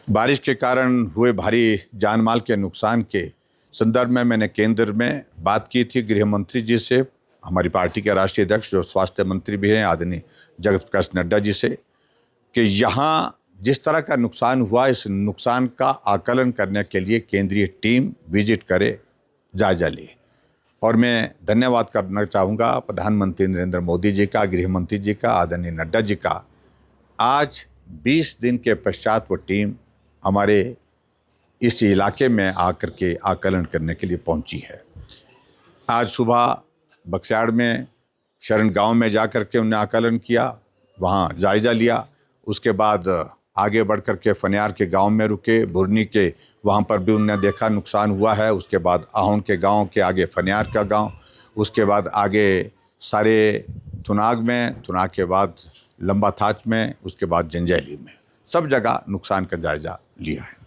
बारिश के कारण हुए भारी जान-माल के नुकसान के संदर्भ में मैंने केंद्र में बात की थी गृह मंत्री जी से, हमारी पार्टी के राष्ट्रीय अध्यक्ष जो स्वास्थ्य मंत्री भी हैं आदरणीय जगत प्रकाश नड्डा जी से, कि यहाँ जिस तरह का नुकसान हुआ इस नुकसान का आकलन करने के लिए केंद्रीय टीम विजिट करे, जायजा ले। और मैं धन्यवाद करना चाहूँगा प्रधानमंत्री नरेंद्र मोदी जी का, गृह मंत्री जी का, आदरणीय नड्डा जी का। आज 20 दिन के पश्चात वो टीम हमारे इस इलाके में आकर के आकलन करने के लिए पहुंची है। आज सुबह बक्सयाड़ में शरण गांव में जाकर के उन्होंने आकलन किया, वहां जायजा लिया। उसके बाद आगे बढ़ कर के फनियार के गांव में रुके, बुरनी के वहां पर भी उन्होंने देखा नुकसान हुआ है। उसके बाद आहोन के गांव के आगे फनियार का गांव, उसके बाद आगे सारे थुनाग में, थुनाग के बाद लंबा थाच में, उसके बाद जंजैली में, सब जगह नुकसान का जायजा लिया है।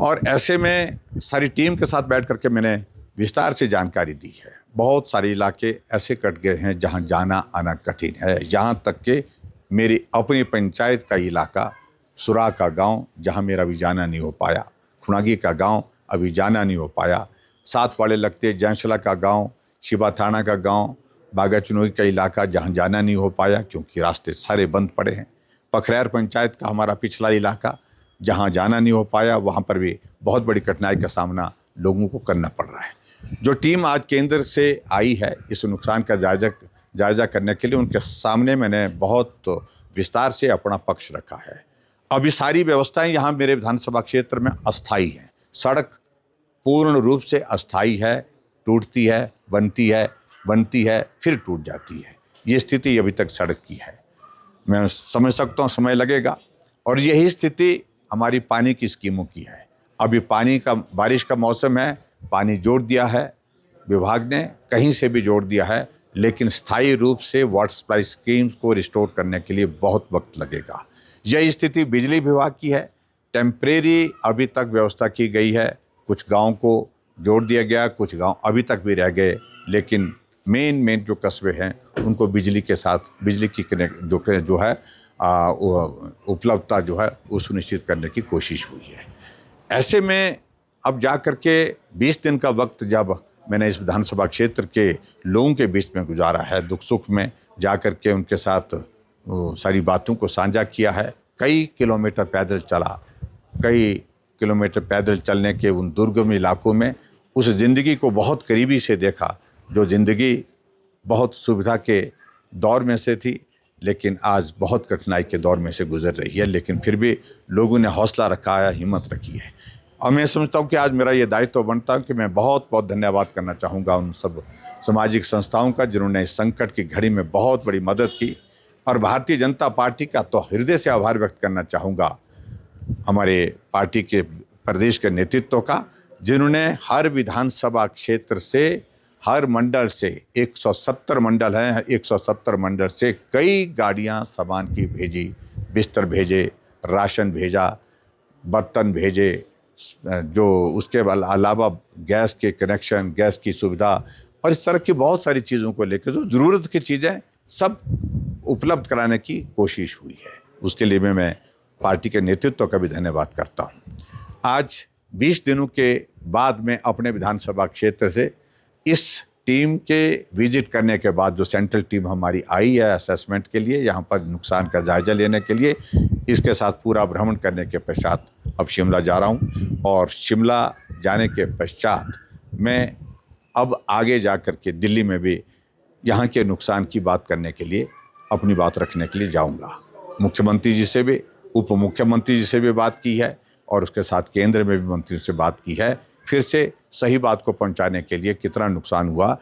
और ऐसे में सारी टीम के साथ बैठ करके मैंने विस्तार से जानकारी दी है। बहुत सारे इलाके ऐसे कट गए हैं जहां जाना आना कठिन है। यहाँ तक कि मेरी अपनी पंचायत का इलाका सुरा का गांव जहां मेरा अभी जाना नहीं हो पाया, खुनागी का गांव अभी जाना नहीं हो पाया, साथ वाले लगते जैंसला का गांव, शिवा थाना का गांव, बागा चुनोई का इलाका जहां जाना नहीं हो पाया क्योंकि रास्ते सारे बंद पड़े हैं। पखरैर पंचायत का हमारा पिछला इलाका जहां जाना नहीं हो पाया, वहां पर भी बहुत बड़ी कठिनाई का सामना लोगों को करना पड़ रहा है। जो टीम आज केंद्र से आई है इस नुकसान का जायजा करने के लिए, उनके सामने मैंने बहुत विस्तार से अपना पक्ष रखा है। अभी सारी व्यवस्थाएं यहाँ मेरे विधानसभा क्षेत्र में अस्थायी हैं। सड़क पूर्ण रूप से अस्थायी है, टूटती है, बनती है फिर टूट जाती है। ये स्थिति अभी तक सड़क की है। मैं समझ सकता हूँ समय लगेगा। और यही स्थिति हमारी पानी की स्कीमों की है। अभी बारिश का मौसम है, पानी जोड़ दिया है विभाग ने, कहीं से भी जोड़ दिया है, लेकिन स्थायी रूप से वाटर सप्लाई स्कीम्स को रिस्टोर करने के लिए बहुत वक्त लगेगा। यह स्थिति बिजली विभाग की है। टेम्परेरी अभी तक व्यवस्था की गई है, कुछ गांव को जोड़ दिया गया, कुछ गांव अभी तक भी रह गए, लेकिन मेन जो कस्बे हैं उनको बिजली के साथ बिजली की जो है उपलब्धता जो है वो सुनिश्चित करने की कोशिश हुई है। ऐसे में अब जा कर के 20 दिन का वक्त जब मैंने इस विधानसभा क्षेत्र के लोगों के बीच में गुजारा है, दुख सुख में जा कर के उनके साथ सारी बातों को साझा किया है। कई किलोमीटर पैदल चला, कई किलोमीटर पैदल चलने के उन दुर्गम इलाकों में उस ज़िंदगी को बहुत करीबी से देखा, जो ज़िंदगी बहुत सुविधा के दौर में से थी लेकिन आज बहुत कठिनाई के दौर में से गुजर रही है। लेकिन फिर भी लोगों ने हौसला रखा है, हिम्मत रखी है। और मैं समझता हूँ कि आज मेरा ये दायित्व बनता है कि मैं बहुत बहुत धन्यवाद करना चाहूँगा उन सब सामाजिक संस्थाओं का जिन्होंने इस संकट की घड़ी में बहुत बड़ी मदद की। और भारतीय जनता पार्टी का तो हृदय से आभार व्यक्त करना चाहूँगा हमारे पार्टी के प्रदेश के नेतृत्व का, जिन्होंने हर विधानसभा क्षेत्र से, हर मंडल से 170 मंडल हैं, 170 मंडल से कई गाड़ियां सामान की भेजी, बिस्तर भेजे, राशन भेजा, बर्तन भेजे, जो उसके अलावा गैस के कनेक्शन, गैस की सुविधा और इस तरह की बहुत सारी चीज़ों को लेकर जो ज़रूरत की चीज़ें सब उपलब्ध कराने की कोशिश हुई है। उसके लिए मैं पार्टी के नेतृत्व का भी धन्यवाद करता हूँ। आज 20 दिनों के बाद में अपने विधानसभा क्षेत्र से इस टीम के विजिट करने के बाद जो सेंट्रल टीम हमारी आई है असेसमेंट के लिए, यहाँ पर नुकसान का जायजा लेने के लिए, इसके साथ पूरा भ्रमण करने के पश्चात अब शिमला जा रहा हूँ। और शिमला जाने के पश्चात मैं अब आगे जा कर के दिल्ली में भी यहाँ के नुकसान की बात करने के लिए, अपनी बात रखने के लिए जाऊँगा। मुख्यमंत्री जी से भी, उप मुख्यमंत्री जी से भी बात की है और उसके साथ केंद्र में भी मंत्रियों से बात की है, फिर से सही बात को पहुंचाने के लिए कितना नुकसान हुआ